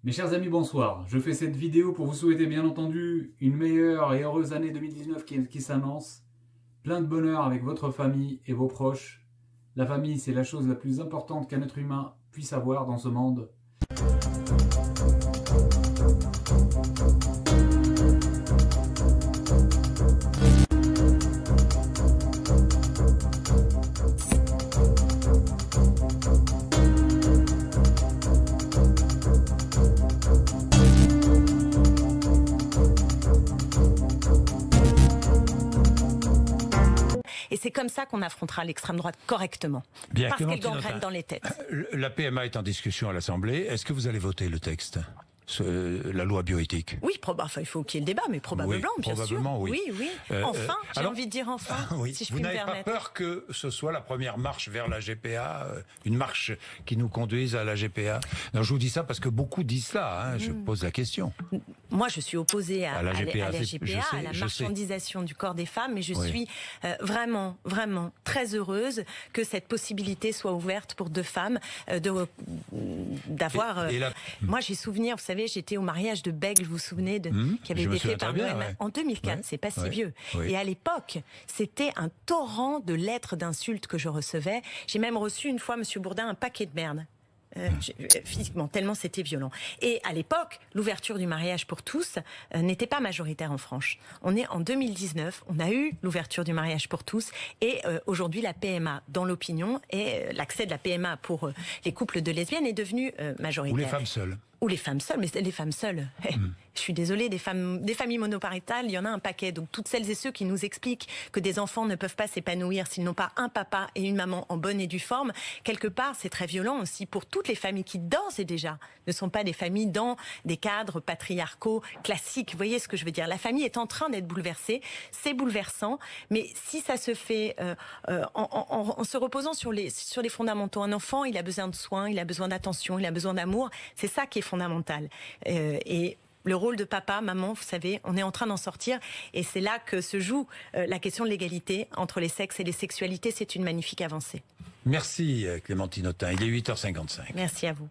Mes chers amis, bonsoir. Je fais cette vidéo pour vous souhaiter bien entendu une meilleure et heureuse année 2019 qui s'annonce. Plein de bonheur avec votre famille et vos proches. La famille, c'est la chose la plus importante qu'un être humain puisse avoir dans ce monde. Et c'est comme ça qu'on affrontera l'extrême droite correctement. Parce qu'elle gangrène dans les têtes. La PMA est en discussion à l'Assemblée. Est-ce que vous allez voter le texte, la loi bioéthique? Oui, il faut qu'il y ait le débat, mais probablement, oui, bien probablement, sûr. Oui. Oui. Enfin, j'ai envie de dire enfin, oui. si je vous puis me n'avez pas permettre. peur que ce soit la première marche vers la GPA, une marche qui nous conduise à la GPA? Non, je vous dis ça parce que beaucoup disent ça, hein, je pose la question. Moi, je suis opposée à la GPA, sais, à la marchandisation du corps des femmes, mais je suis vraiment très heureuse que cette possibilité soit ouverte pour deux femmes d'avoir... Moi, j'ai souvenir, vous savez, j'étais au mariage de Bègle, vous vous souvenez, qui avait été fait par Noël en 2004, c'est pas si vieux. Et à l'époque, c'était un torrent de lettres d'insultes que je recevais. J'ai même reçu une fois, Monsieur Bourdin, un paquet de merde. Physiquement, tellement c'était violent. Et à l'époque, l'ouverture du mariage pour tous n'était pas majoritaire en France. On est en 2019, on a eu l'ouverture du mariage pour tous et aujourd'hui la PMA dans l'opinion et l'accès de la PMA pour les couples de lesbiennes est devenu majoritaire. Ou les femmes seules. Ou les femmes seules, mais les femmes seules. Je suis désolée, des familles monoparentales, il y en a un paquet. Donc toutes celles et ceux qui nous expliquent que des enfants ne peuvent pas s'épanouir s'ils n'ont pas un papa et une maman en bonne et due forme, quelque part c'est très violent aussi pour toutes les familles qui d'ores et déjà ne sont pas des familles dans des cadres patriarcaux classiques. Vous voyez ce que je veux dire? La famille est en train d'être bouleversée, c'est bouleversant, mais si ça se fait en se reposant sur les fondamentaux, un enfant il a besoin de soins, il a besoin d'attention, il a besoin d'amour, c'est ça qui est fondamental. Et le rôle de papa, maman, vous savez, on est en train d'en sortir et c'est là que se joue la question de l'égalité entre les sexes et les sexualités. C'est une magnifique avancée. Merci Clémentine Autain, il est 8h55. Merci à vous.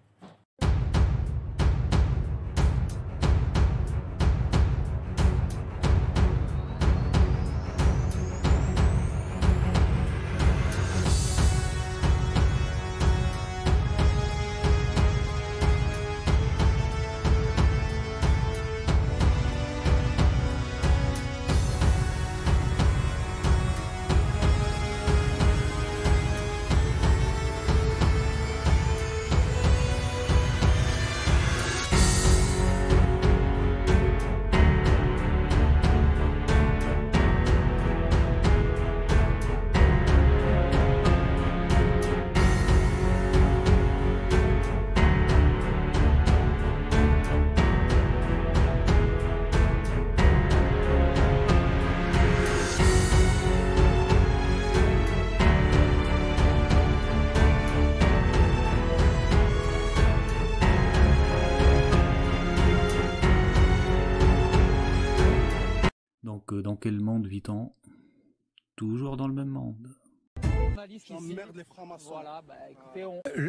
Donc, dans quel monde vit-on? Toujours dans le même monde.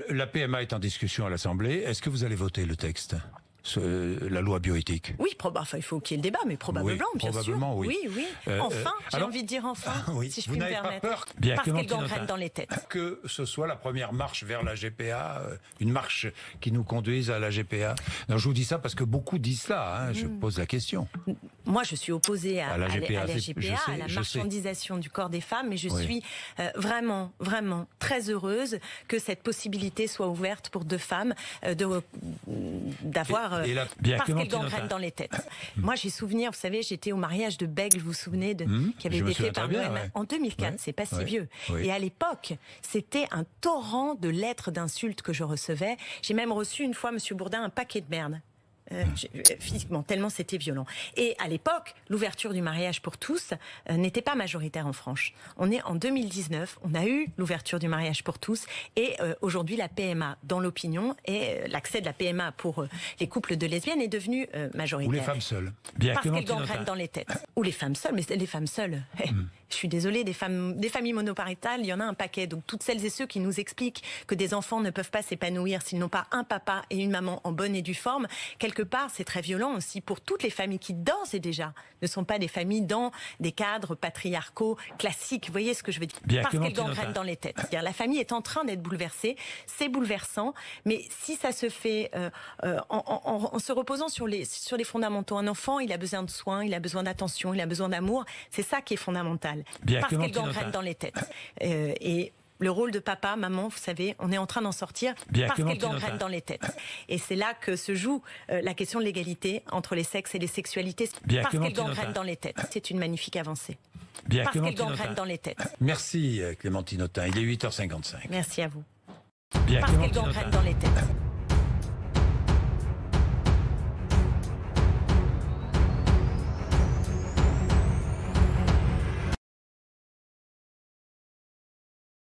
La PMA est en discussion à l'Assemblée. Est-ce que vous allez voter le texte, la loi bioéthique? Oui, il faut qu'il y ait le débat, mais probablement, bien sûr. Oui. Enfin, j'ai envie de dire enfin, si je puis me permettre. Parce qu'elle gangrène dans les têtes. Que ce soit la première marche vers la GPA, une marche qui nous conduise à la GPA? Non, je vous dis ça parce que beaucoup disent ça, hein, je pose la question. Moi, je suis opposée à la GPA, à la marchandisation du corps des femmes, mais je suis vraiment très heureuse que cette possibilité soit ouverte pour deux femmes d'avoir... parce qu'elle gangrène dans les têtes. Moi, j'ai souvenir, vous savez, j'étais au mariage de Bègle, vous vous souvenez, qui avait été fait par Noël en 2004, c'est pas si vieux. Et à l'époque, c'était un torrent de lettres d'insultes que je recevais. J'ai même reçu une fois, Monsieur Bourdin, un paquet de merde. Physiquement, tellement c'était violent. Et à l'époque, l'ouverture du mariage pour tous n'était pas majoritaire en France. On est en 2019, on a eu l'ouverture du mariage pour tous et aujourd'hui la PMA dans l'opinion et l'accès de la PMA pour les couples de lesbiennes est devenu majoritaire. Ou les femmes seules. Parce qu'elle gangrène dans les têtes. Ou les femmes seules, mais les femmes seules. je suis désolée, des familles monoparentales, il y en a un paquet. Donc toutes celles et ceux qui nous expliquent que des enfants ne peuvent pas s'épanouir s'ils n'ont pas un papa et une maman en bonne et due forme, quelque part, c'est très violent aussi pour toutes les familles qui, d'ores et déjà, ne sont pas des familles dans des cadres patriarcaux classiques. Vous voyez ce que je veux dire? Bien, parce qu'elles gangrènent dans les têtes. C'est-à-dire, la famille est en train d'être bouleversée, c'est bouleversant, mais si ça se fait en se reposant sur les fondamentaux, un enfant, il a besoin de soins, il a besoin d'attention, il a besoin d'amour, c'est ça qui est fondamental. Bien, parce qu'elles gangrènent dans les têtes. Et le rôle de papa, maman, vous savez, on est en train d'en sortir parce qu'elles gangrènent dans les têtes. Et c'est là que se joue la question de l'égalité entre les sexes et les sexualités. Bien, parce qu'elles gangrènent dans les têtes. C'est une magnifique avancée. Bien, parce qu'elles gangrènent dans les têtes. Merci Clémentine Autain, il est 8h55. Merci à vous. Bien, parce qu'elles gangrènent dans les têtes.